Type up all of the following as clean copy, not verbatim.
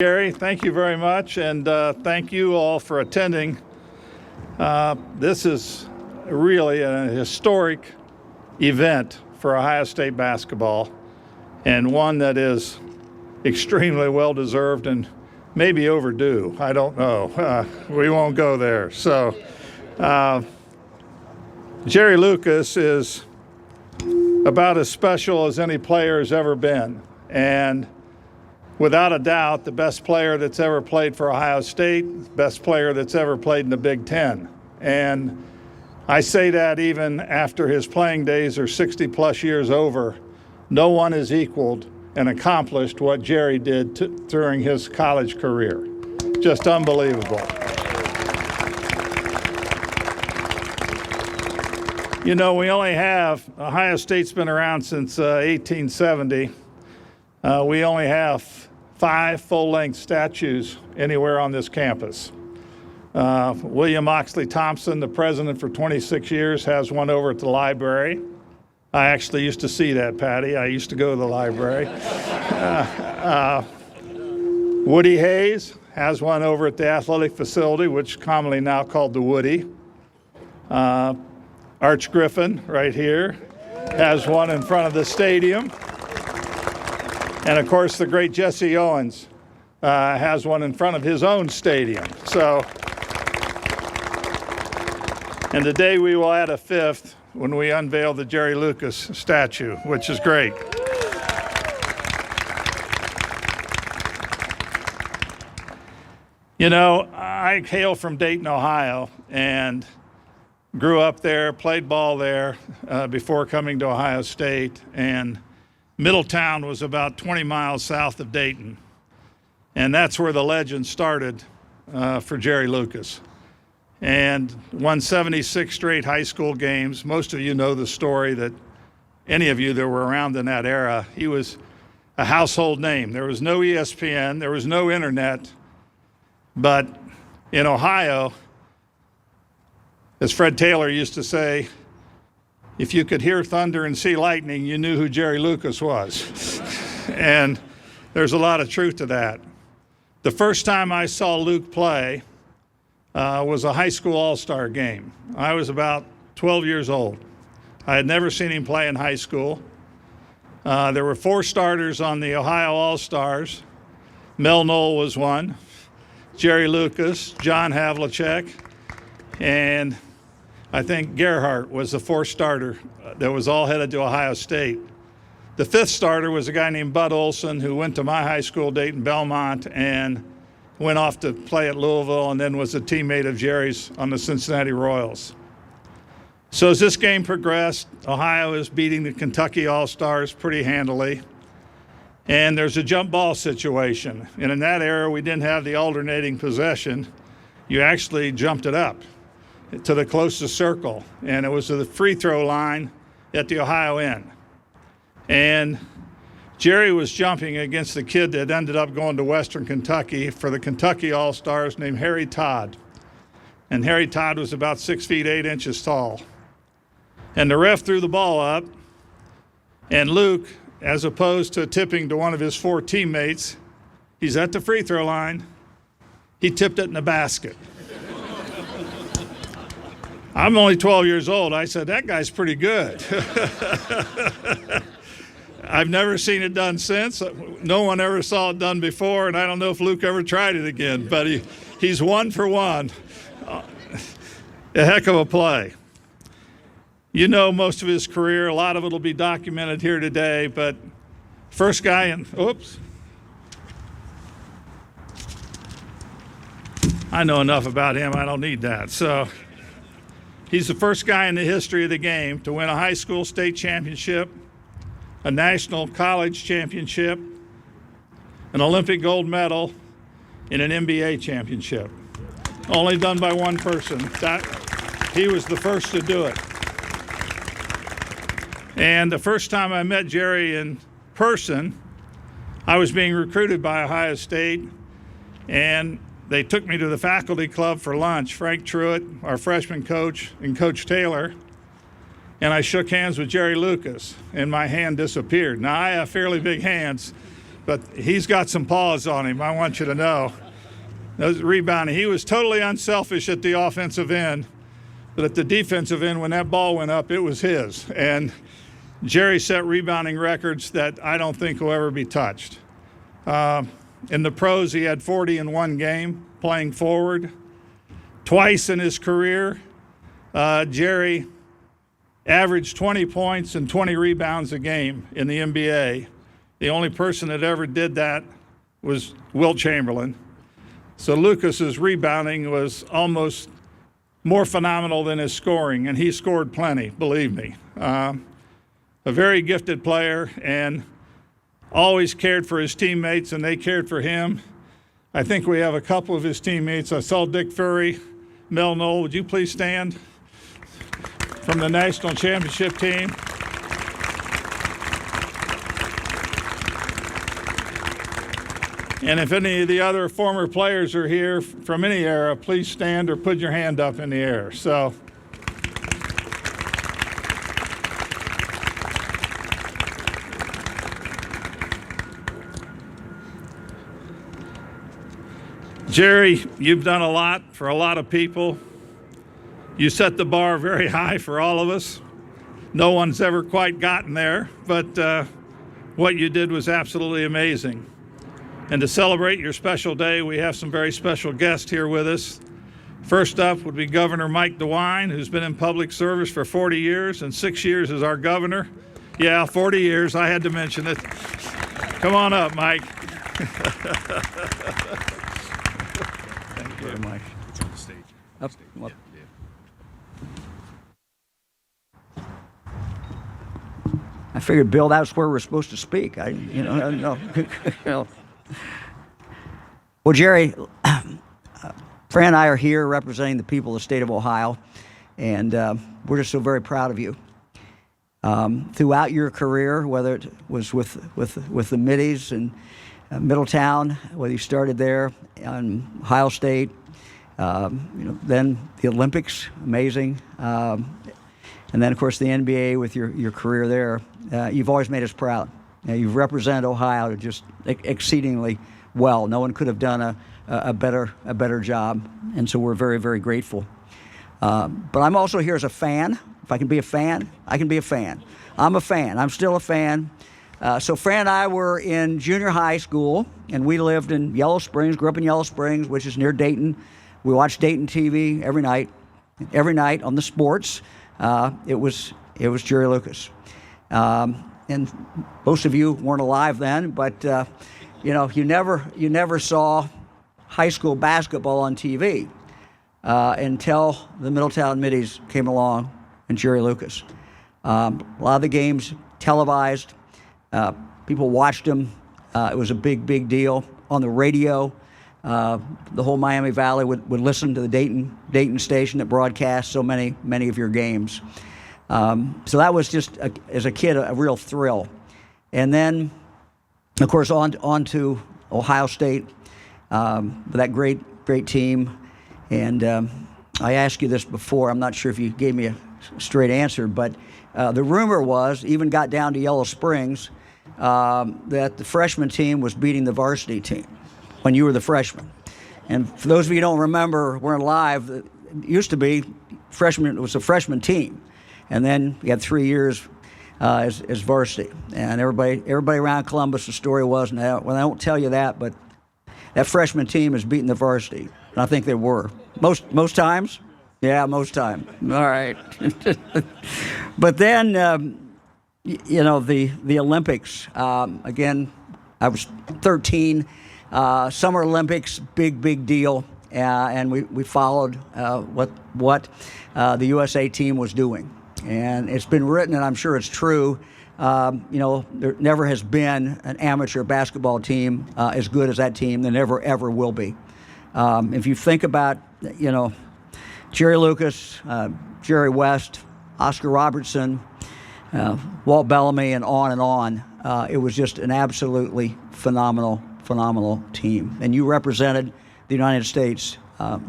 Gary, thank you very much, and thank you all for attending. This is really a historic event for Ohio State basketball, and one that is extremely well-deserved and maybe overdue. I don't know. We won't go there. So, Jerry Lucas is about as special as any player has ever been, and without a doubt, the best player that's ever played for Ohio State, best player that's ever played in the Big Ten. And I say that even after his playing days are 60-plus years over. No one has equaled and accomplished what Jerry did during his college career. Just unbelievable. You know, we only have, Ohio State's been around since 1870. We only have 5 full-length statues anywhere on this campus. William Oxley Thompson, the president for 26 years, has one over at the library. I actually used to see that, Patty. I used to go to the library. Woody Hayes has one over at the athletic facility, which is commonly now called the Woody. Arch Griffin, right here, has one in front of the stadium. And, of course, the great Jesse Owens has one in front of his own stadium. So, and today we will add a 5th when we unveil the Jerry Lucas statue, which is great. You know, I hail from Dayton, Ohio, and grew up there, played ball there before coming to Ohio State, and Middletown was about 20 miles south of Dayton, and that's where the legend started for Jerry Lucas. And won 76 straight high school games. Most of you know the story, that any of you that were around in that era, he was a household name. There was no ESPN, there was no internet, but in Ohio, as Fred Taylor used to say, if you could hear thunder and see lightning, you knew who Jerry Lucas was. And there's a lot of truth to that. The first time I saw Luke play was a high school all-star game. I was about 12 years old. I had never seen him play in high school. There were 4 starters on the Ohio All-Stars. Mel Knoll was one, Jerry Lucas, John Havlicek, and I think Gerhardt was the 4th starter that was all headed to Ohio State. The 5th starter was a guy named Bud Olson, who went to my high school, Dayton Belmont, and went off to play at Louisville, and then was a teammate of Jerry's on the Cincinnati Royals. So as this game progressed, Ohio is beating the Kentucky All-Stars pretty handily. And there's a jump ball situation. And in that era, we didn't have the alternating possession. You actually jumped it up to the closest circle, and it was to the free throw line at the Ohio end. And Jerry was jumping against the kid that ended up going to Western Kentucky for the Kentucky All-Stars named Harry Todd. And Harry Todd was about 6 feet 8 inches tall. And the ref threw the ball up, and Luke, as opposed to tipping to one of his 4 teammates, he's at the free throw line, he tipped it in the basket. I'm only 12 years old. I said, that guy's pretty good. I've never seen it done since. No one ever saw it done before, and I don't know if Luke ever tried it again, but he's 1 for 1. A heck of a play. You know most of his career. A lot of it will be documented here today, but first guy in, oops. I know enough about him. I don't need that. So he's the first guy in the history of the game to win a high school state championship, a national college championship, an Olympic gold medal, and an NBA championship. Only done by one person. He was the first to do it. And the first time I met Jerry in person, I was being recruited by Ohio State, and they took me to the faculty club for lunch. Frank Truitt, our freshman coach, and Coach Taylor, and I shook hands with Jerry Lucas, and my hand disappeared. Now, I have fairly big hands, but he's got some paws on him, I want you to know. Those rebounding, he was totally unselfish at the offensive end, but at the defensive end, when that ball went up, it was his. And Jerry set rebounding records that I don't think will ever be touched. In the pros, he had 40 in one game playing forward. Twice in his career, Jerry averaged 20 points and 20 rebounds a game in the NBA. The only person that ever did that was Wilt Chamberlain. So Lucas's rebounding was almost more phenomenal than his scoring, and he scored plenty, believe me. A very gifted player and always cared for his teammates, and they cared for him. I think we have a couple of his teammates. I saw Dick Fury, Mel Knoll. Would you please stand? From the national championship team. And if any of the other former players are here from any era, please stand or put your hand up in the air. So, Jerry, you've done a lot for a lot of people. You set the bar very high for all of us. No one's ever quite gotten there, but what you did was absolutely amazing. And to celebrate your special day, we have some very special guests here with us. First up would be Governor Mike DeWine, who's been in public service for 40 years and 6 years as our governor. Yeah, 40 years, I had to mention it. Come on up, Mike. Thank you very much. It's on the stage. Up. Yeah. I figured, Bill, that's where we're supposed to speak. No. Well, Jerry, Fran and I are here representing the people of the state of Ohio, and we're just so very proud of you. Throughout your career, whether it was with the Middies and Middletown, whether you started there on Ohio State, then the Olympics, amazing, and then of course the NBA with your career there, you've always made us proud. You've represented Ohio just exceedingly well. No one could have done a better job, and so we're very, very grateful. But I'm also here as a fan. If I can be a fan, I can be a fan. I'm a fan. I'm still a fan. So Fran and I were in junior high school, and we lived in Yellow Springs, grew up in Yellow Springs, which is near Dayton. We watched Dayton TV every night. Every night on the sports, it was Jerry Lucas. And most of you weren't alive then, but you never saw high school basketball on TV until the Middletown Middies came along and Jerry Lucas. A lot of the games televised. People watched them. It was a big deal on the radio. The whole Miami Valley would listen to the Dayton station that broadcast so many of your games. So that was just, as a kid, a real thrill. And then, of course, on to Ohio State, that great team. And I asked you this before. I'm not sure if you gave me a straight answer, but the rumor was, even got down to Yellow Springs, that the freshman team was beating the varsity team when you were the freshman. And for those of you who don't remember, weren't alive, it used to be it was a freshman team. And then you had 3 years as varsity. And everybody around Columbus, the story was, and I don't tell you that, but that freshman team is beating the varsity. And I think they were. Most times? Yeah, most times. All right. But then, the Olympics, again, I was 13. Summer Olympics, big deal. And we followed what the USA team was doing. And it's been written, and I'm sure it's true, there never has been an amateur basketball team as good as that team. There never, ever will be. If you think about, Jerry Lucas, Jerry West, Oscar Robertson, Walt Bellamy, and on, it was just an absolutely phenomenal team. And you represented the United States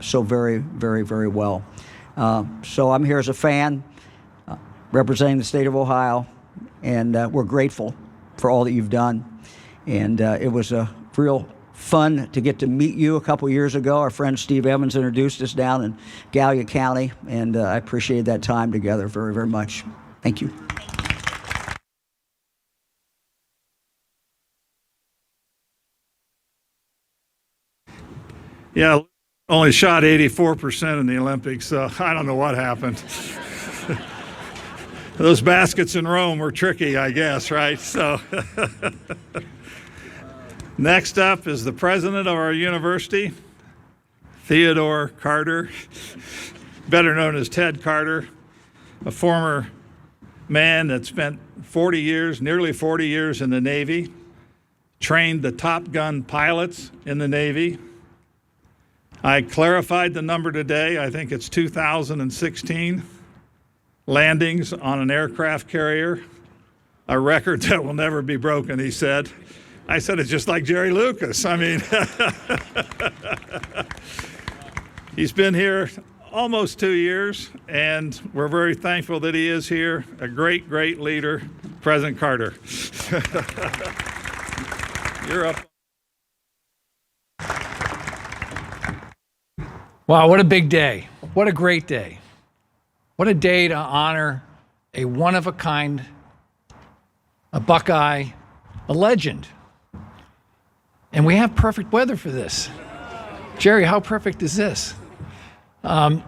so very, very, very well. So I'm here as a fan, representing the state of Ohio, and we're grateful for all that you've done. And it was a real fun to get to meet you a couple years ago. Our friend Steve Evans introduced us down in Gallia County, and I appreciated that time together very, very much. Thank you. Yeah, only shot 84% in the Olympics, so I don't know what happened. Those baskets in Rome were tricky, I guess, right? So next up is the president of our university, Theodore Carter, better known as Ted Carter, a former man that spent 40 years, nearly 40 years in the Navy, trained the Top Gun pilots in the Navy. I clarified the number today. I think it's 2016 landings on an aircraft carrier, a record that will never be broken, he said. I said, it's just like Jerry Lucas. I mean, he's been here almost 2 years, and we're very thankful that he is here. A great, great leader, President Carter. You're up. Wow, what a big day. What a great day. What a day to honor a one-of-a-kind, a Buckeye, a legend. And we have perfect weather for this. Jerry, how perfect is this? I'm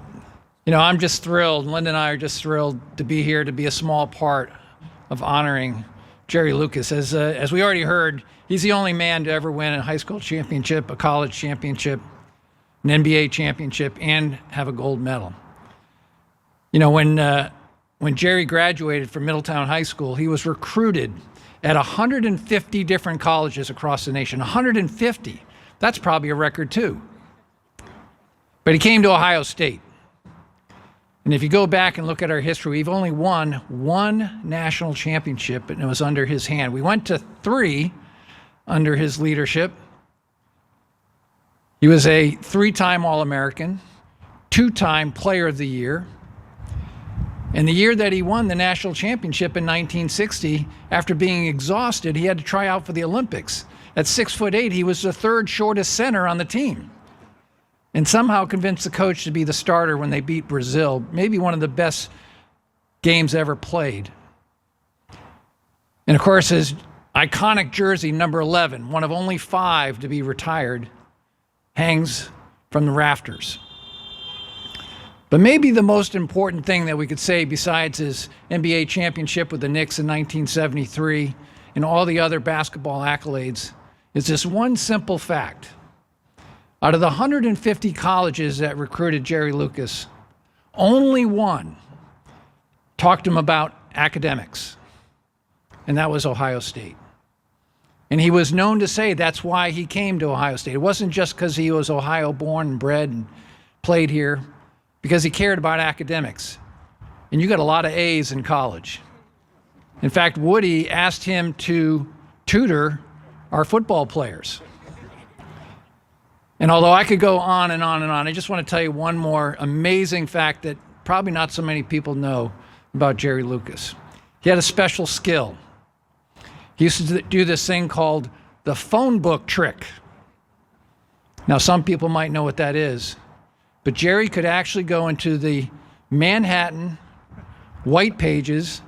just thrilled. Linda and I are just thrilled to be here, to be a small part of honoring Jerry Lucas. As we already heard, he's the only man to ever win a high school championship, a college championship, an NBA championship, and have a gold medal. When Jerry graduated from Middletown High School, he was recruited at 150 different colleges across the nation. 150. That's probably a record too. But he came to Ohio State. And if you go back and look at our history, we've only won one national championship, and it was under his hand. We went to 3 under his leadership. He was a 3-time All-American, 2-time Player of the Year. And the year that he won the national championship in 1960, after being exhausted, he had to try out for the Olympics. At 6'8", he was the 3rd shortest center on the team, and somehow convinced the coach to be the starter when they beat Brazil, maybe one of the best games ever played. And of course, his iconic jersey, number 11, one of only 5 to be retired, hangs from the rafters. But maybe the most important thing that we could say, besides his NBA championship with the Knicks in 1973 and all the other basketball accolades, is this one simple fact. Out of the 150 colleges that recruited Jerry Lucas, only one talked to him about academics, and that was Ohio State. And he was known to say that's why he came to Ohio State. It wasn't just because he was Ohio born and bred and played here, because he cared about academics. And you got a lot of A's in college. In fact, Woody asked him to tutor our football players. And although I could go on and on and on, I just want to tell you one more amazing fact that probably not so many people know about Jerry Lucas. He had a special skill. He used to do this thing called the phone book trick. Now, some people might know what that is, but Jerry could actually go into the Manhattan white pages,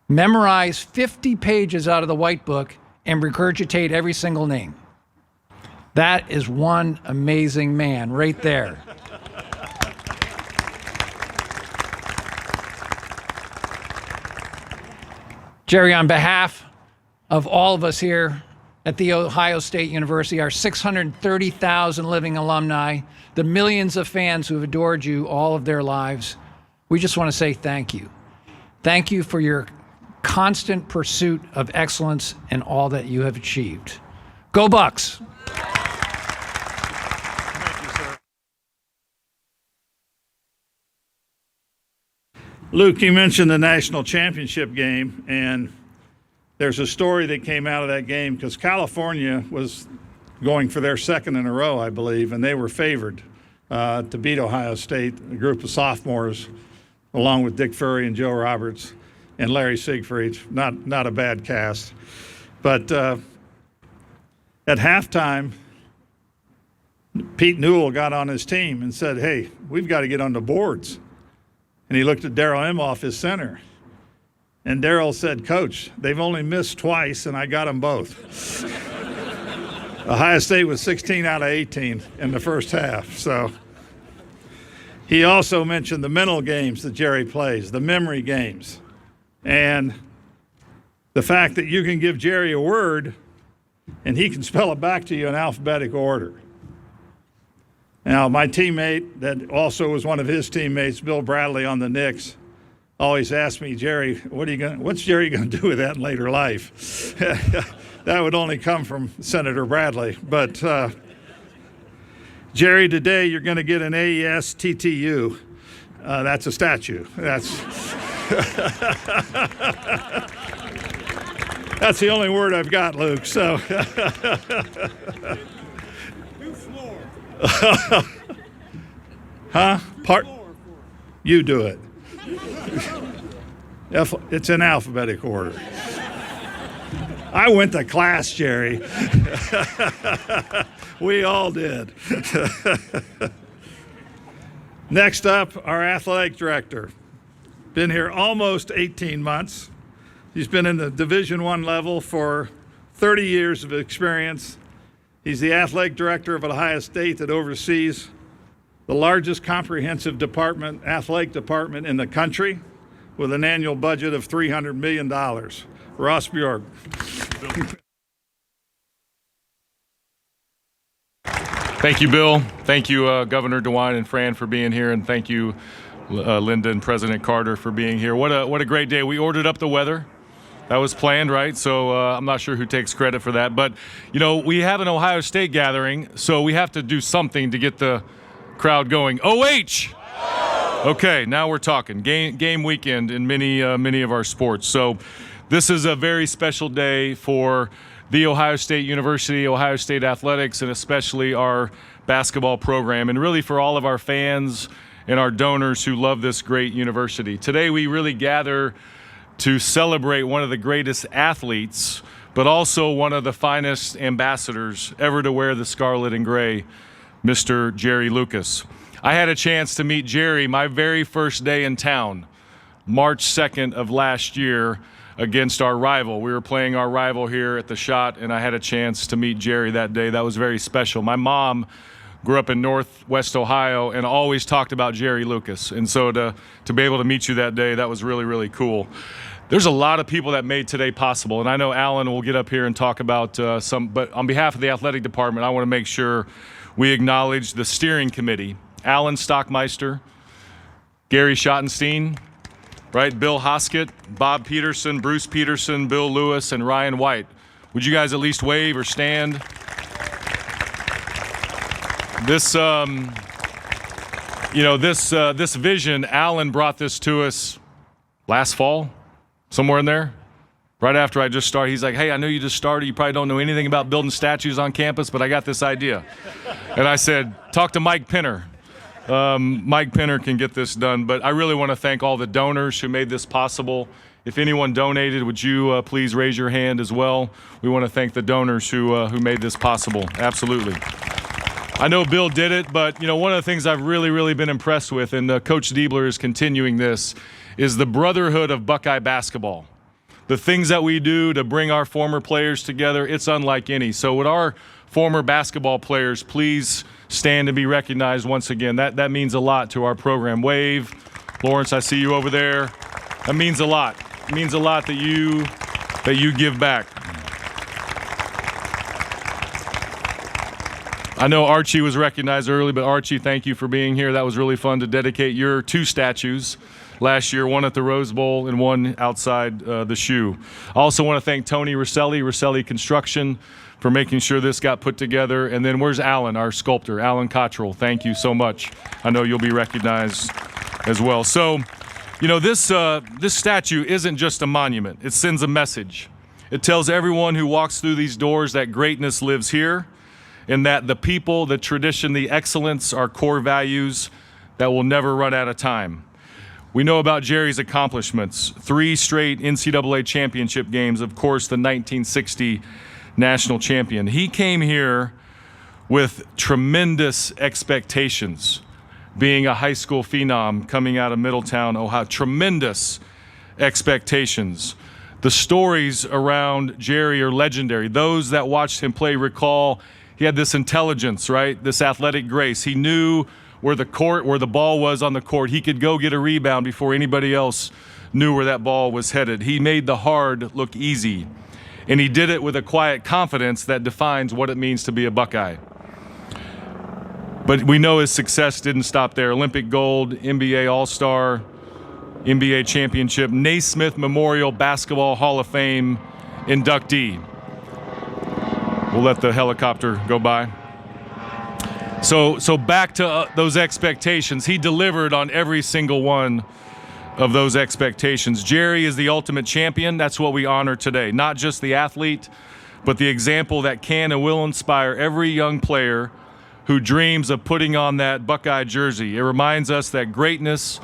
memorize 50 pages out of the white book, and regurgitate every single name. That is one amazing man right there. Jerry, on behalf of all of us here at The Ohio State University, our 630,000 living alumni, the millions of fans who have adored you all of their lives, we just want to say thank you. Thank you for your constant pursuit of excellence and all that you have achieved. Go Bucks! Luke, you mentioned the national championship game, and there's a story that came out of that game because California was going for their 2nd in a row, I believe, and they were favored to beat Ohio State, a group of sophomores, along with Dick Furry and Joe Roberts and Larry Siegfried. Not a bad cast. But At halftime, Pete Newell got on his team and said, "Hey, we've got to get on the boards." And he looked at Darrell Imhoff, his center. And Darrell said, "Coach, they've only missed twice, and I got them both." Ohio State was 16 out of 18 in the first half. So he also mentioned the mental games that Jerry plays, the memory games, and the fact that you can give Jerry a word and he can spell it back to you in alphabetical order. Now, my teammate that also was one of his teammates, Bill Bradley on the Knicks, always asked me, "Jerry, what's Jerry going to do with that in later life?" That would only come from Senator Bradley. But Jerry, today you're going to get an AES TTU. That's a statue. That's the only word I've got, Luke. So. Huh? You do it. It's in alphabetical order. I went to class, Jerry. We all did. Next up, our athletic director. Been here almost 18 months. He's been in the Division I level for 30 years of experience. He's the athletic director of Ohio State that oversees the largest comprehensive athletic department in the country, with an annual budget of $300 million. Ross Bjork. Thank you, Bill. Thank you, Governor DeWine and Fran, for being here, and thank you, Linda and President Carter, for being here. What a great day. We ordered up the weather. That was planned, right? So I'm not sure who takes credit for that. But, we have an Ohio State gathering, so we have to do something to get the crowd going. OH! Okay, now we're talking. Game weekend in many of our sports. So this is a very special day for The Ohio State University, Ohio State Athletics, and especially our basketball program, and really for all of our fans and our donors who love this great university. Today we really gather to celebrate one of the greatest athletes, but also one of the finest ambassadors ever to wear the scarlet and gray, Mr. Jerry Lucas. I had a chance to meet Jerry my very first day in town, March 2nd of last year, against our rival. We were playing our rival here at the Schott, and I had a chance to meet Jerry that day. That was very special. My mom grew up in Northwest Ohio and always talked about Jerry Lucas. And so to be able to meet you that day, that was really, really cool. There's a lot of people that made today possible, and I know Alan will get up here and talk about some, but on behalf of the athletic department, I want to make sure we acknowledge the steering committee. Alan Stockmeister, Gary Schottenstein, right? Bill Hoskett, Bob Peterson, Bruce Peterson, Bill Lewis, and Ryan White. Would you guys at least wave or stand? This, this vision, Alan brought this to us last fall, somewhere in there, right after I just started. He's like, "Hey, I know you just started. You probably don't know anything about building statues on campus, but I got this idea." And I said, "Talk to Mike Pinner." Mike Pinner can get this done, but I really want to thank all the donors who made this possible. If anyone donated, would you please raise your hand as well? We want to thank the donors who made this possible. Absolutely. I know Bill did it, but one of the things I've really, really been impressed with, and Coach Diebler is continuing this, is the brotherhood of Buckeye basketball. The things that we do to bring our former players together, it's unlike any. So would our former basketball players please stand and be recognized once again? That means a lot to our program. Wave. Lawrence, I see you over there. That means a lot. It means a lot that you give back. I know Archie was recognized early, but Archie, thank you for being here. That was really fun to dedicate your 2 statues last year, one at the Rose Bowl and one outside the shoe. I also want to thank Tony Rosselli Construction, for making sure this got put together. And then where's Alan, our sculptor, Alan Cottrell? Thank you so much. I know you'll be recognized as well. So, this statue isn't just a monument. It sends a message. It tells everyone who walks through these doors that greatness lives here, and that the people, the tradition, the excellence are core values that will never run out of time. We know about Jerry's accomplishments: 3 straight NCAA championship games, of course, the 1960 national champion. He came here with tremendous expectations, being a high school phenom coming out of Middletown, Ohio. Tremendous expectations. The stories around Jerry are legendary. Those that watched him play recall he had this intelligence, right? This athletic grace. He knew where the ball was on the court. He could go get a rebound before anybody else knew where that ball was headed. He made the hard look easy. And he did it with a quiet confidence that defines what it means to be a Buckeye. But we know his success didn't stop there. Olympic gold, NBA All-Star, NBA championship, Naismith Memorial Basketball Hall of Fame inductee. We'll let the helicopter go by. So back to those expectations. He delivered on every single one of those expectations. Jerry is the ultimate champion. That's what we honor today. Not just the athlete, but the example that can and will inspire every young player who dreams of putting on that Buckeye jersey. It reminds us that greatness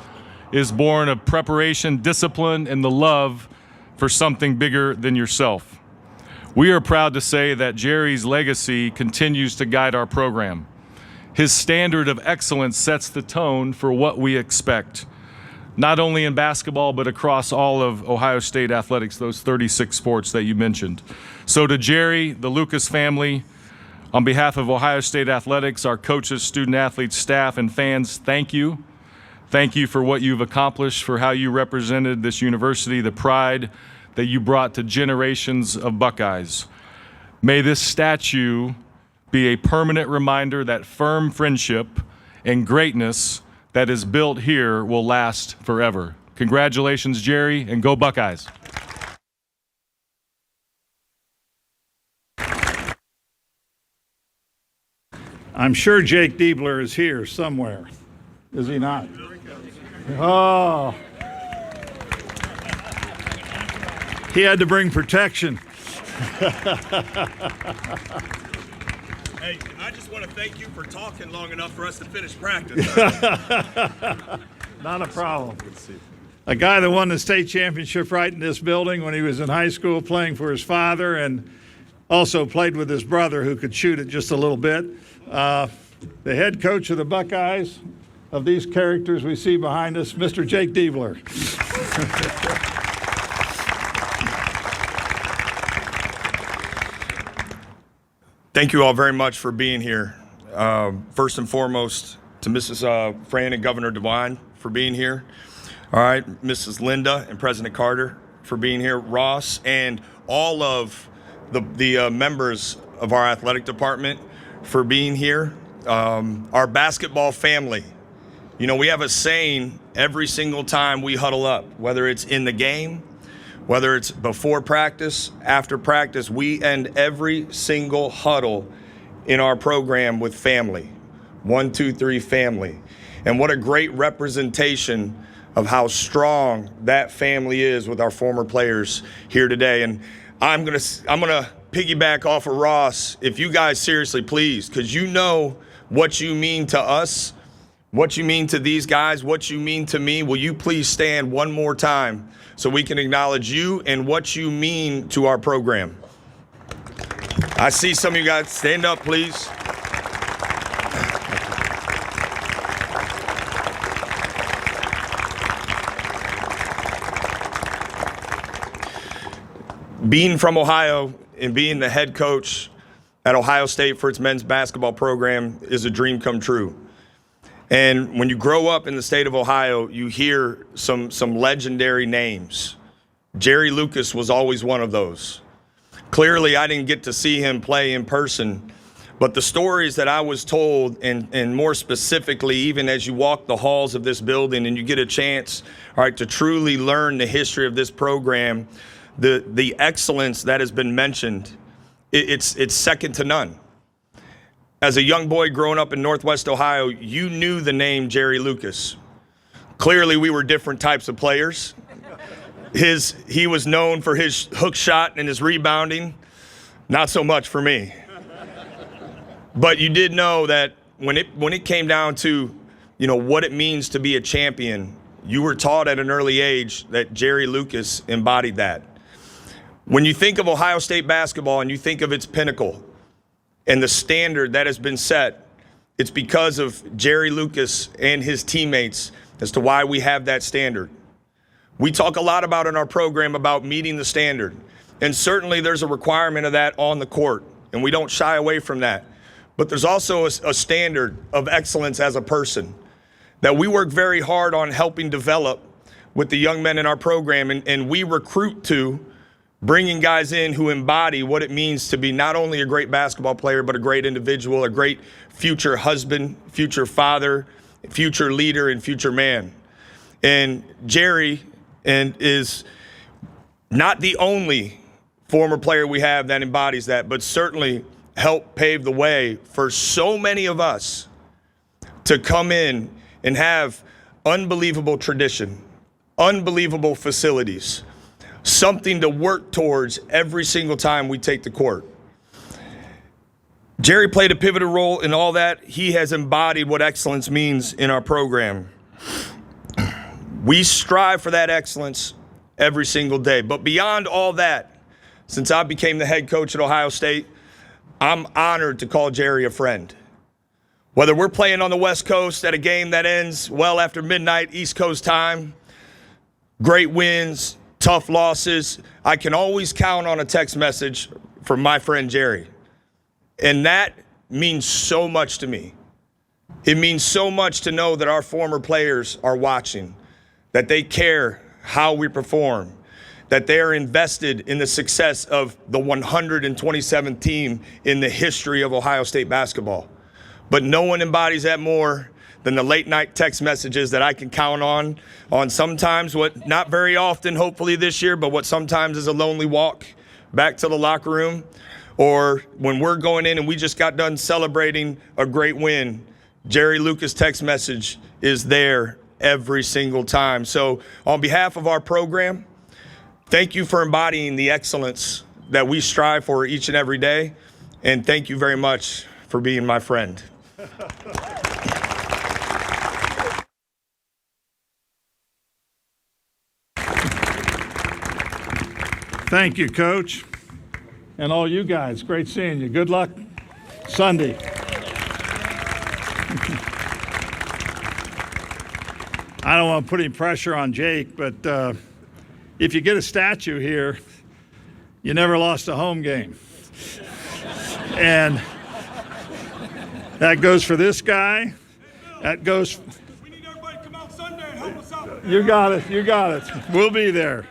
is born of preparation, discipline, and the love for something bigger than yourself. We are proud to say that Jerry's legacy continues to guide our program. His standard of excellence sets the tone for what we expect, not only in basketball, but across all of Ohio State athletics, those 36 sports that you mentioned. So to Jerry, the Lucas family, on behalf of Ohio State athletics, our coaches, student athletes, staff, and fans, thank you. Thank you for what you've accomplished, for how you represented this university, the pride that you brought to generations of Buckeyes. May this statue be a permanent reminder that firm friendship and greatness that is built here will last forever. Congratulations, Jerry, and go Buckeyes. I'm sure Jake Diebler is here somewhere. Is he not? Oh. He had to bring protection. Hey, I just want to thank you for talking long enough for us to finish practice. Not a problem. A guy that won the state championship right in this building when he was in high school playing for his father, and also played with his brother who could shoot it just a little bit. The head coach of the Buckeyes, of these characters we see behind us, Mr. Jake Diebler. Thank you all very much for being here. First and foremost, to Mrs. Fran and Governor DeWine for being here. All right, Mrs. Linda and President Carter for being here. Ross and all of the members of our athletic department for being here. Our basketball family. You know, we have a saying every single time we huddle up, whether it's in the game, whether it's before practice, after practice, we end every single huddle in our program with family. 1, 2, 3, family. And what a great representation of how strong that family is with our former players here today. And I'm gonna piggyback off of Ross. If you guys seriously, please, because you know what you mean to us, what you mean to these guys, what you mean to me, will you please stand one more time so we can acknowledge you and what you mean to our program. I see some of you guys. Stand up, please. Being from Ohio and being the head coach at Ohio State for its men's basketball program is a dream come true. And when you grow up in the state of Ohio, you hear some legendary names. Jerry Lucas was always one of those. Clearly, I didn't get to see him play in person, but the stories that I was told, and more specifically, even as you walk the halls of this building and you get a chance, all right, to truly learn the history of this program, the excellence that has been mentioned, it's second to none. As a young boy growing up in Northwest Ohio, you knew the name Jerry Lucas. Clearly, we were different types of players. He was known for his hook shot and his rebounding. Not so much for me. But you did know that when it came down to, you know, what it means to be a champion, you were taught at an early age that Jerry Lucas embodied that. When you think of Ohio State basketball and you think of its pinnacle and the standard that has been set, it's because of Jerry Lucas and his teammates as to why we have that standard. We talk a lot about in our program about meeting the standard, and certainly there's a requirement of that on the court, and we don't shy away from that. But there's also a standard of excellence as a person that we work very hard on helping develop with the young men in our program, and we recruit to bringing guys in who embody what it means to be not only a great basketball player, but a great individual, a great future husband, future father, future leader, and future man. And Jerry is not the only former player we have that embodies that, but certainly helped pave the way for so many of us to come in and have unbelievable tradition, unbelievable facilities, something to work towards every single time we take the court. Jerry played a pivotal role in all that. He has embodied what excellence means in our program. We strive for that excellence every single day. But beyond all that, since I became the head coach at Ohio State, I'm honored to call Jerry a friend. Whether we're playing on the West Coast at a game that ends well after midnight East Coast time, great wins, tough losses, I can always count on a text message from my friend Jerry. And that means so much to me. It means so much to know that our former players are watching, that they care how we perform, that they are invested in the success of the 127th team in the history of Ohio State basketball. But no one embodies that more than the late night text messages that I can count on sometimes what, not very often, hopefully this year, but what sometimes is a lonely walk back to the locker room, or when we're going in and we just got done celebrating a great win, Jerry Lucas' text message is there every single time. So on behalf of our program, thank you for embodying the excellence that we strive for each and every day, and thank you very much for being my friend. Thank you, Coach. And all you guys, great seeing you. Good luck Sunday. I don't want to put any pressure on Jake, but if you get a statue here, you never lost a home game. And that goes for this guy. That goes. We need everybody to come out Sunday and help us out. You got it. You got it. We'll be there.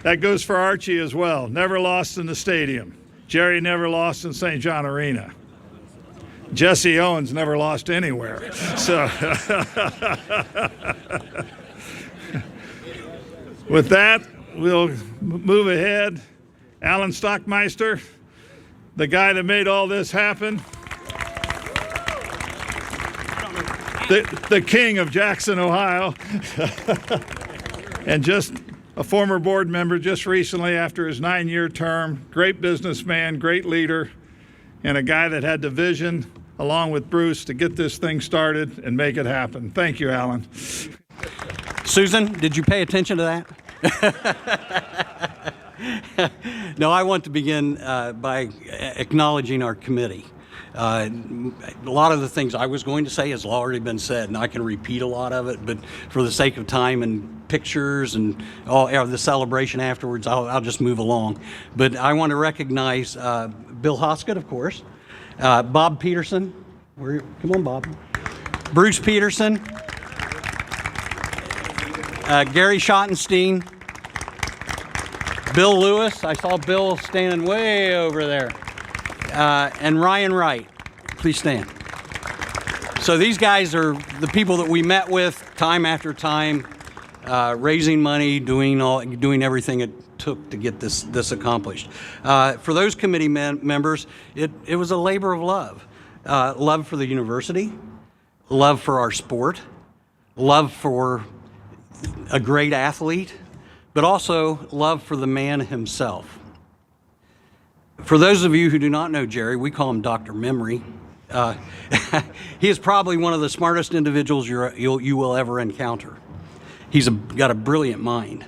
That goes for Archie as well. Never lost in the stadium. Jerry never lost in St. John Arena. Jesse Owens never lost anywhere. So with that, we'll move ahead. Alan Stockmeister, the guy that made all this happen. The king of Jackson, Ohio. And just a former board member just recently after his 9-year term. Great businessman, great leader, and a guy that had the vision, along with Bruce, to get this thing started and make it happen. Thank you, Alan. Susan, did you pay attention to that? No, I want to begin by acknowledging our committee. A lot of the things I was going to say has already been said, and I can repeat a lot of it, but for the sake of time and pictures and all the celebration afterwards, I'll just move along. But I want to recognize Bill Hoskett, of course, Bob Peterson, come on, Bob, Bruce Peterson, Gary Schottenstein, Bill Lewis, I saw Bill standing way over there, and Ryan Wright. Please stand. So these guys are the people that we met with time after time, raising money, doing everything it took to get this accomplished. For those committee members, it was a labor of love. Love for the university, love for our sport, love for a great athlete, but also love for the man himself. For those of you who do not know Jerry, we call him Dr. Memory. He is probably one of the smartest individuals you will ever encounter. He's got a brilliant mind.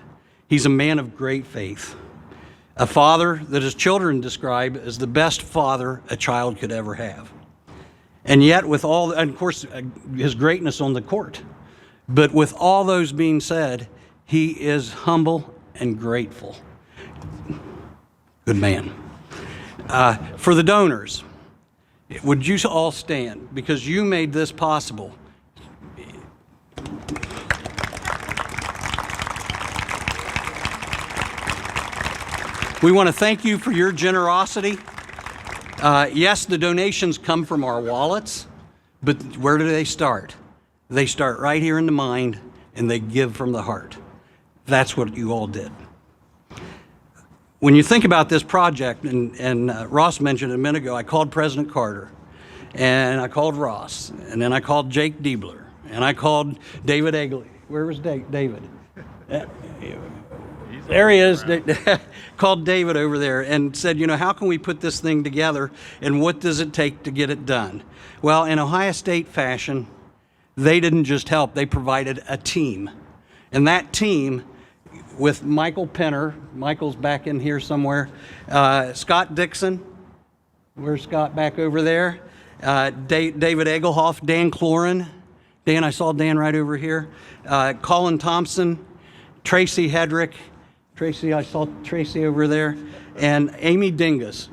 He's a man of great faith. a father that his children describe as the best father a child could ever have. And yet, with all, and of course, his greatness on the court, but with all those being said, he is humble and grateful. Good man. For the donors, would you all stand? Because you made this possible. We want to thank you for your generosity. Yes, the donations come from our wallets, but where do they start? They start right here in the mind, and they give from the heart. That's what you all did. When you think about this project, and Ross mentioned a minute ago, I called President Carter, and I called Ross, and then I called Jake Diebler, and I called David Egley. Where was David? There he is. Called David over there and said, you know, how can we put this thing together, and what does it take to get it done? Well, in Ohio State fashion, they didn't just help, they provided a team. And that team, with Michael Penner, Michael's back in here somewhere, Scott Dixon, where's Scott back over there? David Egelhoff, Dan Cloran, Dan, I saw Dan right over here, Colin Thompson, Tracy Hedrick, Tracy, I saw Tracy over there, and Amy Dingus,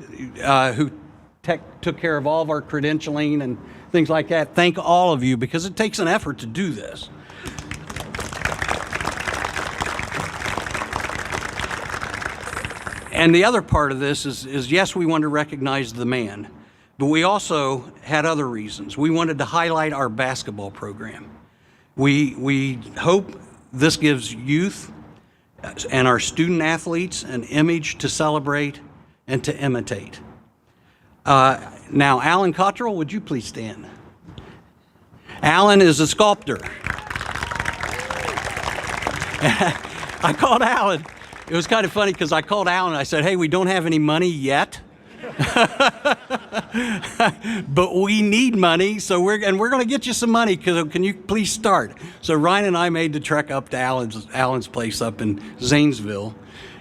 who took care of all of our credentialing and things like that. Thank all of you, because it takes an effort to do this. And the other part of this is yes, we want to recognize the man, but we also had other reasons. We wanted to highlight our basketball program. We hope this gives youth and our student athletes an image to celebrate and to imitate. Now, Alan Cottrell, would you please stand? Alan is a sculptor. I called Alan. It was kind of funny because I called Alan and I said, hey, we don't have any money yet. But we need money, so we're going to get you some money. Can you please start? So Ryan and I made the trek up to Alan's place up in Zanesville,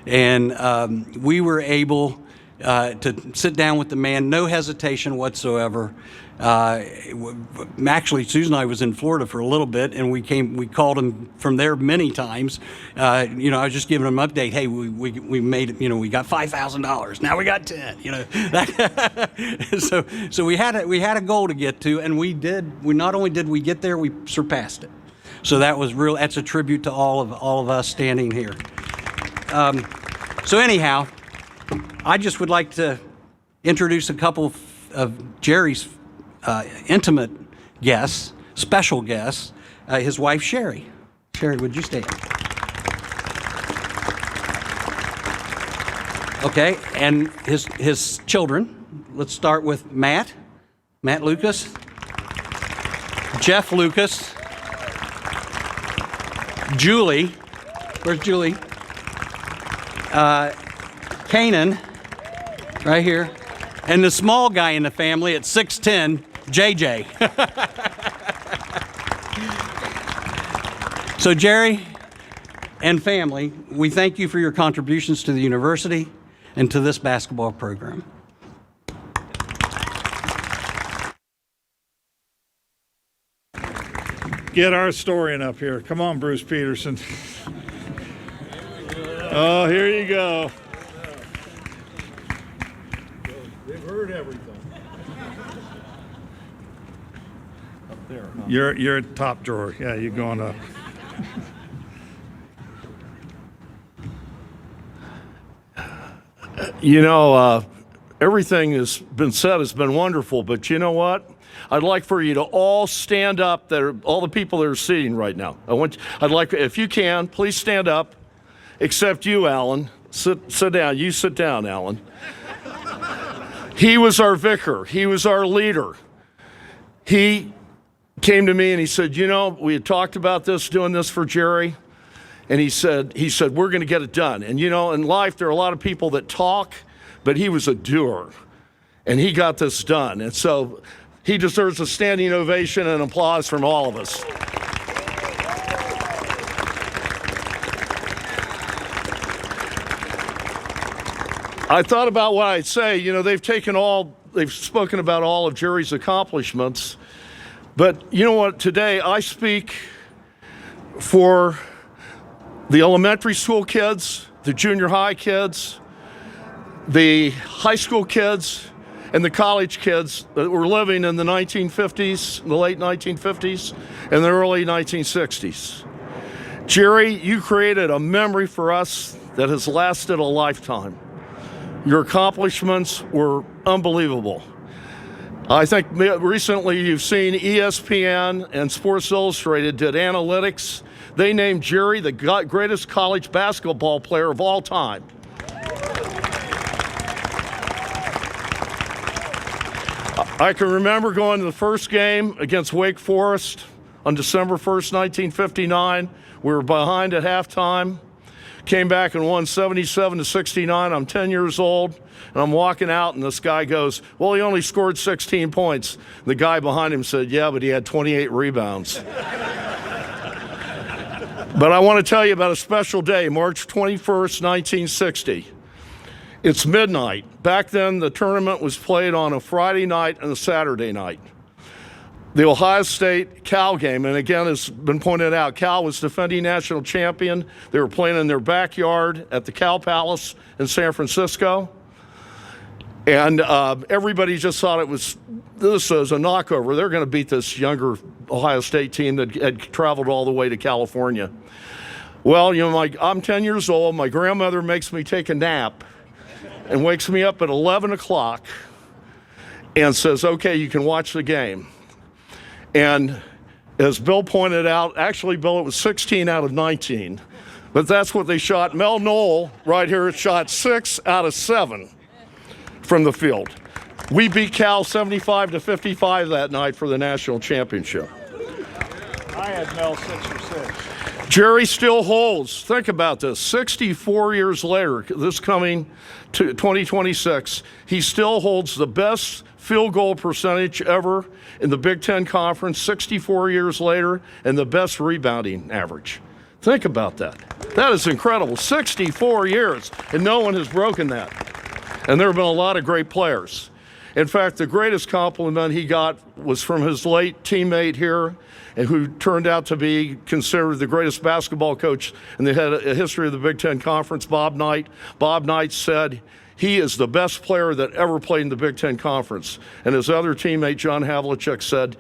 and we were able to sit down with the man, no hesitation whatsoever. Actually, Susan and I was in Florida for a little bit, and we called him from there many times. I was just giving him an update. Hey, we made it. We got $5,000. Now we got 10. So we had a goal to get to, and we did. We not only did we get there, we surpassed it. So that was real. That's a tribute to all of us standing here. So anyhow, I just would like to introduce a couple of Jerry's intimate guests, special guests, his wife, Sherry. Sherry, would you stand? Okay, and his children. Let's start with Matt Lucas, Jeff Lucas, Julie, where's Julie? Kanan, right here, and the small guy in the family at 6'10", JJ. So Jerry and family, we thank you for your contributions to the university and to this basketball program. Get our historian up here. Come on, Bruce Peterson. Oh, here you go. They've heard everything. Up there, huh? You're at top drawer. Yeah, you're going up. Everything has been said has been wonderful, but you know what? I'd like for you to all stand up, all the people that are sitting right now. I'd like, if you can, please stand up, except you, Alan. Sit down. You sit down, Alan. He was our vicar. He was our leader. He came to me and he said, we had talked about doing this for Jerry. And he said, we're going to get it done. And in life, there are a lot of people that talk, but he was a doer. And he got this done. And so he deserves a standing ovation and applause from all of us. I thought about what I'd say. You know, they've spoken about all of Jerry's accomplishments. But you know what? Today I speak for the elementary school kids, the junior high kids, the high school kids, and the college kids that were living in the 1950s, the late 1950s, and the early 1960s. Jerry, you created a memory for us that has lasted a lifetime. Your accomplishments were unbelievable. I think recently you've seen ESPN and Sports Illustrated did analytics. They named Jerry the greatest college basketball player of all time. I can remember going to the first game against Wake Forest on December 1st, 1959. We were behind at halftime. Came back and won 77-69. I'm 10 years old, and I'm walking out, and this guy goes, well, he only scored 16 points. The guy behind him said, yeah, but he had 28 rebounds. But I want to tell you about a special day, March 21st, 1960. It's midnight. Back then, the tournament was played on a Friday night and a Saturday night. The Ohio State-Cal game, and again, as been pointed out, Cal was defending national champion. They were playing in their backyard at the Cal Palace in San Francisco. And everybody just thought this was a knockover. They're going to beat this younger Ohio State team that had traveled all the way to California. Well, you know, I'm 10 years old. My grandmother makes me take a nap and wakes me up at 11 o'clock and says, okay, you can watch the game. And as Bill pointed out, actually, Bill, it was 16 out of 19. But that's what they shot. Mel Knoll, right here, shot 6 out of 7 from the field. We beat Cal 75-55 that night for the national championship. I had Mel 6 or 6. Jerry still holds, think about this, 64 years later, this coming to 2026, he still holds the best field goal percentage ever in the Big Ten Conference 64 years later, and the best rebounding average. Think about that. That is incredible. 64 years, and no one has broken that. And there have been a lot of great players. In fact, the greatest compliment he got was from his late teammate here, and who turned out to be considered the greatest basketball coach in the history of the Big Ten Conference, Bob Knight. Bob Knight said, he is the best player that ever played in the Big Ten Conference. And his other teammate, John Havlicek, said,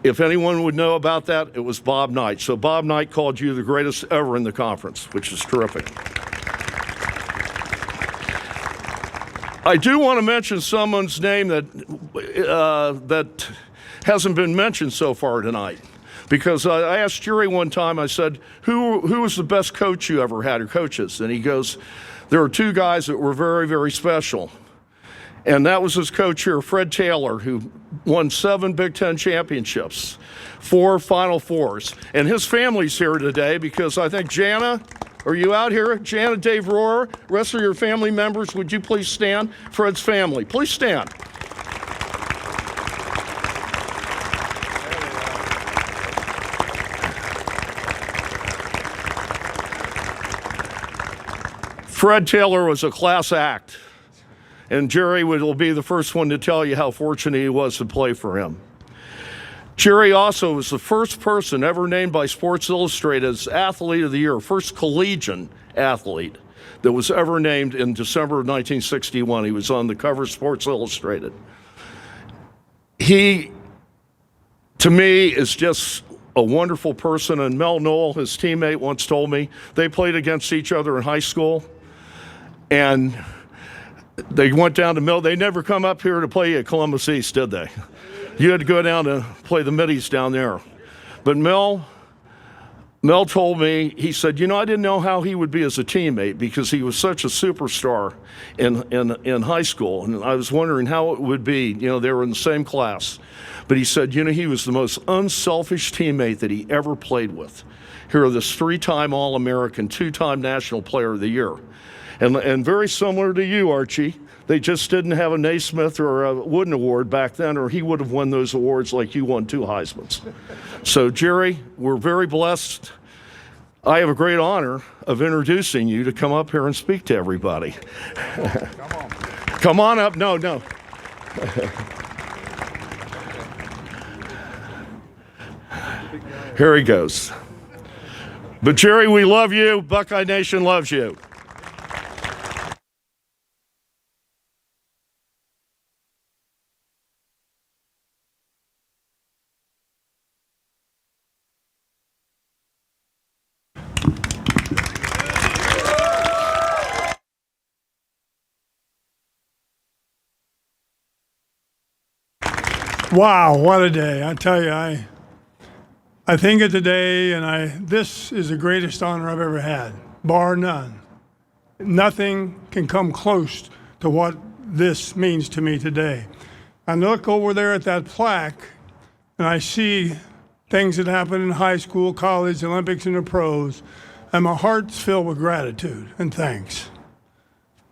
if anyone would know about that, it was Bob Knight. So Bob Knight called you the greatest ever in the conference, which is terrific. I do want to mention someone's name that hasn't been mentioned so far tonight. Because I asked Jerry one time, I said, who was the best coach you ever had, or coaches? And he goes, there are two guys that were very, very special. And that was his coach here, Fred Taylor, who won 7 Big Ten championships, 4 Final Fours. And his family's here today because I think Jana, are you out here? Jana, Dave Rohrer, rest of your family members, would you please stand? Fred's family, please stand. Fred Taylor was a class act, and Jerry will be the first one to tell you how fortunate he was to play for him. Jerry also was the first person ever named by Sports Illustrated as Athlete of the Year, first collegiate athlete that was ever named in December of 1961. He was on the cover of Sports Illustrated. He, to me, is just a wonderful person, and Mel Knoll, his teammate, once told me they played against each other in high school. And they went down to Mill. They never come up here to play at Columbus East, did they? You had to go down to play the middies down there. But Mel told me, he said, you know, I didn't know how he would be as a teammate because he was such a superstar in high school. And I was wondering how it would be. You know, they were in the same class. But he said, you know, he was the most unselfish teammate that he ever played with. Here, this 3-time All-American, 2-time National Player of the Year. And very similar to you, Archie, they just didn't have a Naismith or a Wooden Award back then, or he would have won those awards like you won 2 Heismans. So, Jerry, we're very blessed. I have a great honor of introducing you to come up here and speak to everybody. Come on up. No. Here he goes. But Jerry, we love you. Buckeye Nation loves you. Wow, what a day. I tell you, I think of today, and this is the greatest honor I've ever had, bar none. Nothing can come close to what this means to me today. I look over there at that plaque, and I see things that happened in high school, college, Olympics, and the pros, and my heart's filled with gratitude and thanks.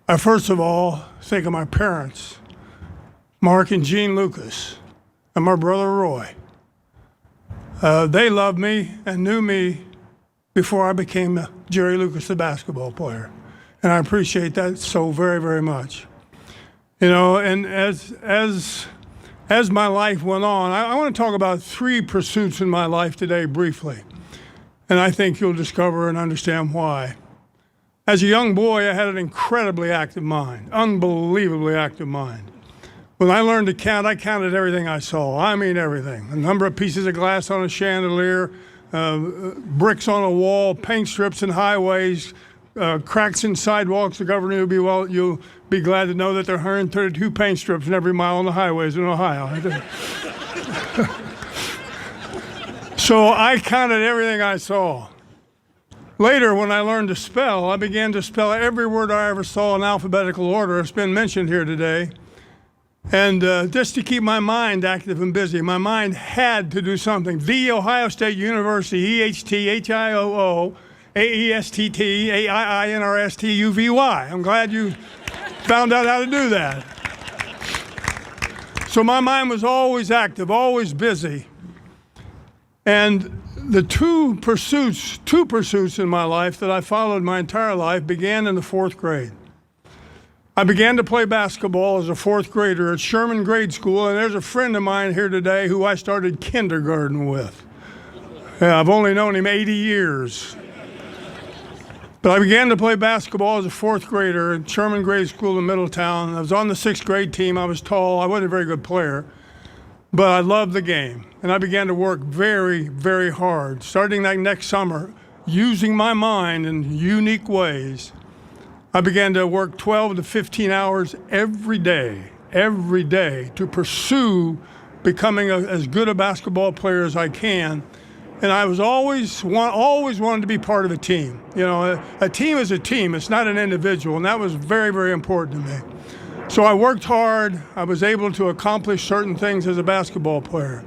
I first of all think of my parents, Mark and Jean Lucas, and my brother Roy. They loved me and knew me before I became Jerry Lucas, the basketball player. And I appreciate that so very, very much. You know, and as my life went on, I want to talk about 3 pursuits in my life today briefly. And I think you'll discover and understand why. As a young boy, I had an incredibly active mind, unbelievably active mind. When I learned to count, I counted everything I saw. I mean everything. A number of pieces of glass on a chandelier, bricks on a wall, paint strips in highways, cracks in sidewalks. The governor you'll be glad to know that there are 132 paint strips in every mile on the highways in Ohio. So I counted everything I saw. Later, when I learned to spell, I began to spell every word I ever saw in alphabetical order. It's been mentioned here today. And just to keep my mind active and busy, my mind had to do something. The Ohio State University, EHTHIOO-AESTT-AIINRSTUVY. I'm glad you found out how to do that. So my mind was always active, always busy. And the two pursuits in my life that I followed my entire life began in the 4th grade. I began to play basketball as a 4th grader at Sherman Grade School, and there's a friend of mine here today who I started kindergarten with. Yeah, I've only known him 80 years. But I began to play basketball as a 4th grader at Sherman Grade School in Middletown. I was on the 6th grade team. I was tall. I wasn't a very good player, but I loved the game. And I began to work very, very hard, starting that next summer, using my mind in unique ways. I began to work 12 to 15 hours every day to pursue becoming as good a basketball player as I can. And I was always wanted to be part of a team. You know, a team is a team. It's not an individual. And that was very, very important to me. So I worked hard. I was able to accomplish certain things as a basketball player.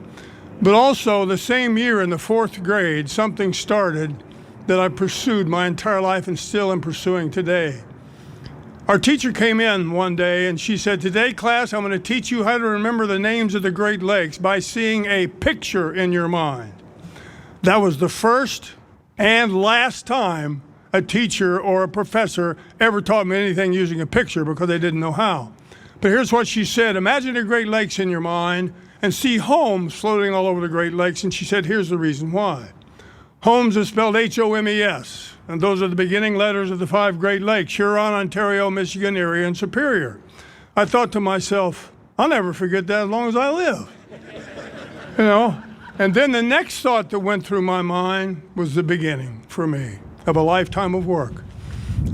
But also the same year in the 4th grade, something started that I pursued my entire life and still am pursuing today. Our teacher came in one day and she said, "Today, class, I'm going to teach you how to remember the names of the Great Lakes by seeing a picture in your mind." That was the first and last time a teacher or a professor ever taught me anything using a picture because they didn't know how. But here's what she said: imagine the Great Lakes in your mind and see homes floating all over the Great Lakes. And she said, here's the reason why. Homes is spelled H-O-M-E-S. And those are the beginning letters of the 5 Great Lakes: Huron, Ontario, Michigan, Erie, and Superior. I thought to myself, I'll never forget that as long as I live. You know? And then the next thought that went through my mind was the beginning, for me, of a lifetime of work.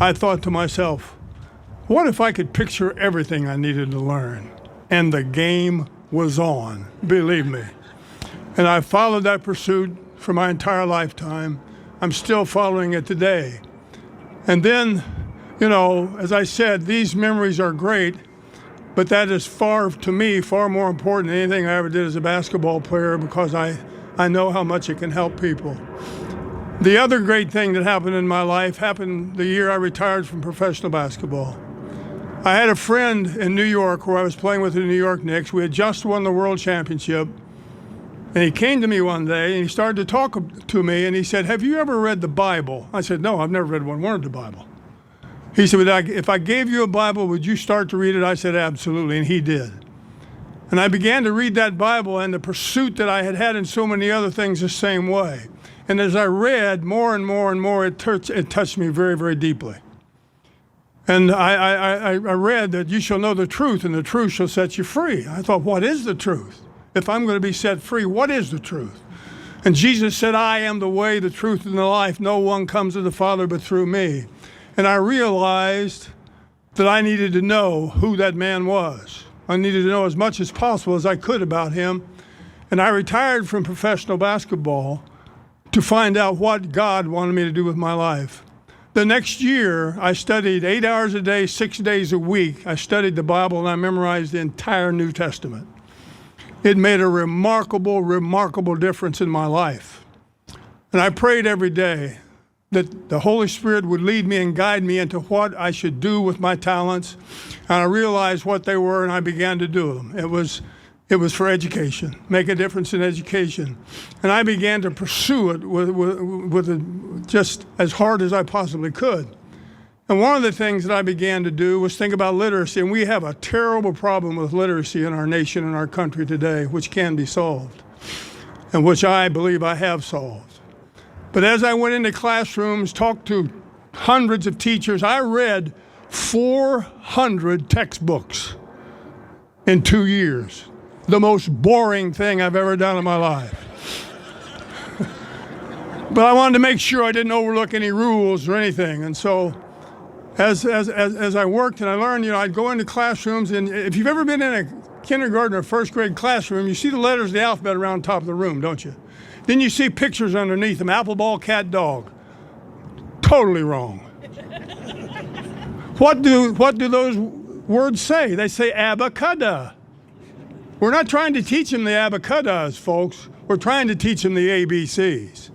I thought to myself, what if I could picture everything I needed to learn? And the game was on, believe me. And I followed that pursuit for my entire lifetime. I'm still following it today. And then, you know, as I said, these memories are great, but that is to me, far more important than anything I ever did as a basketball player, because I know how much it can help people. The other great thing that happened in my life happened the year I retired from professional basketball. I had a friend in New York where I was playing with the New York Knicks. We had just won the World Championship. And he came to me one day and he started to talk to me and he said, "Have you ever read the Bible?" I said, "No, I've never read one word of the Bible." He said, "If I gave you a Bible, would you start to read it?" I said, "Absolutely," and he did. And I began to read that Bible, and the pursuit that I had had in so many other things the same way. And as I read more and more and more, it touched me very, very deeply. And I read that you shall know the truth, and the truth shall set you free. I thought, what is the truth? If I'm going to be set free, what is the truth? And Jesus said, "I am the way, the truth, and the life. No one comes to the Father but through me." And I realized that I needed to know who that man was. I needed to know as much as possible as I could about him. And I retired from professional basketball to find out what God wanted me to do with my life. The next year, I studied 8 hours a day, 6 days a week. I studied the Bible and I memorized the entire New Testament. It made a remarkable, remarkable difference in my life. And I prayed every day that the Holy Spirit would lead me and guide me into what I should do with my talents. And I realized what they were and I began to do them. It was for education, make a difference in education. And I began to pursue it with just as hard as I possibly could. And one of the things that I began to do was think about literacy. And we have a terrible problem with literacy in our nation and our country today, which can be solved, and which I believe I have solved. But as I went into classrooms, talked to hundreds of teachers, I read 400 textbooks in 2 years. The most boring thing I've ever done in my life. But I wanted to make sure I didn't overlook any rules or anything. And so as I worked and I learned, I'd go into classrooms, and if you've ever been in a kindergarten or first grade classroom, you see the letters of the alphabet around the top of the room, don't you? Then you see pictures underneath them, apple, ball, cat, dog. Totally wrong. What do those words say? They say abacada. We're not trying to teach them the abacadas, folks. We're trying to teach them the ABCs.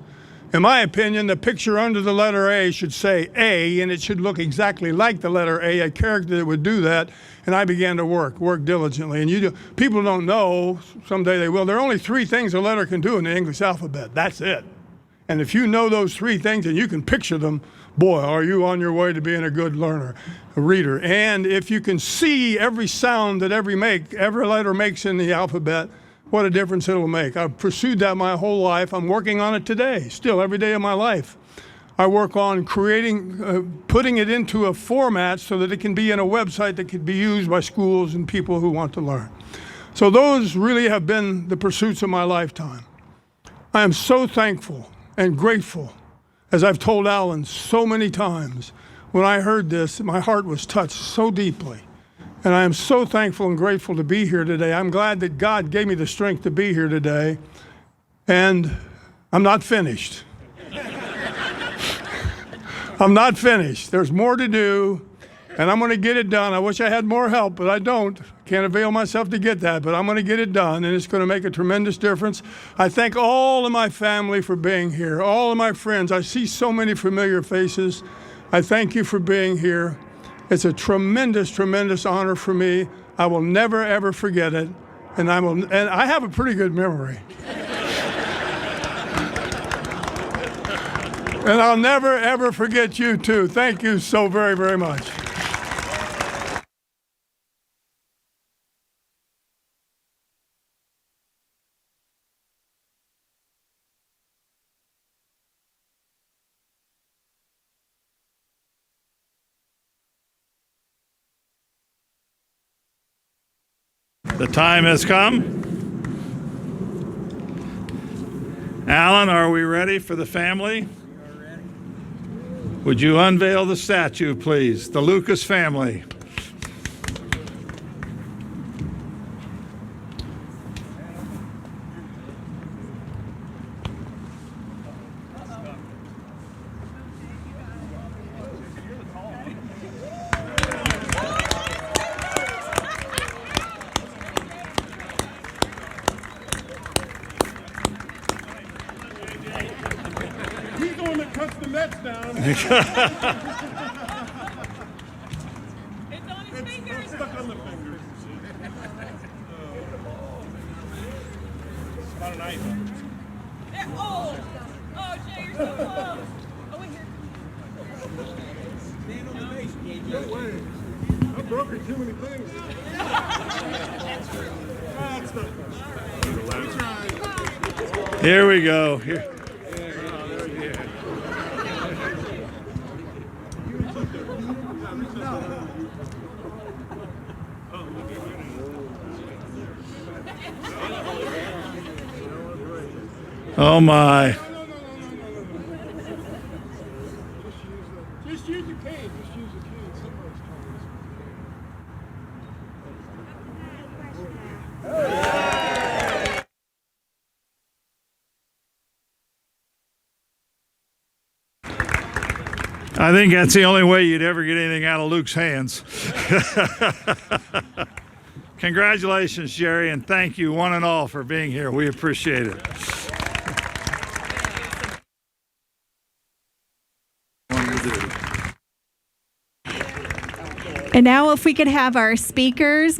In my opinion, the picture under the letter A should say A, and it should look exactly like the letter A character that would do that. And I began to work diligently. And people don't know, someday they will, there are only 3 things a letter can do in the English alphabet. That's it. And if you know those 3 things and you can picture them, boy, are you on your way to being a good learner, a reader. And if you can see every sound that every letter makes in the alphabet, what a difference it'll make. I've pursued that my whole life. I'm working on it today, still every day of my life. I work on creating, putting it into a format so that it can be in a website that can be used by schools and people who want to learn. So those really have been the pursuits of my lifetime. I am so thankful and grateful. As I've told Alan so many times, when I heard this, my heart was touched so deeply. And I am so thankful and grateful to be here today. I'm glad that God gave me the strength to be here today. And I'm not finished. I'm not finished. There's more to do, and I'm going to get it done. I wish I had more help, but I don't. Can't avail myself to get that, but I'm going to get it done, and it's going to make a tremendous difference. I thank all of my family for being here, all of my friends. I see so many familiar faces. I thank you for being here. It's a tremendous, tremendous honor for me. I will never, ever forget it, and I have a pretty good memory. And I'll never, ever forget you, too. Thank you so very, very much. The time has come. Alan, are we ready for the family? Would you unveil the statue, please? The Lucas family. He's the one that cuts the Mets down. It's on his fingers. Stuck on the fingers. Oh, Jay, you're so close. Oh, wait, here. I've broken too many things. Here we go. Here. Oh my. Just use the cane. Just use the cane. Somebody's I think that's the only way you'd ever get anything out of Luke's hands. Congratulations, Jerry, and thank you one and all for being here. We appreciate it. And now if we could have our speakers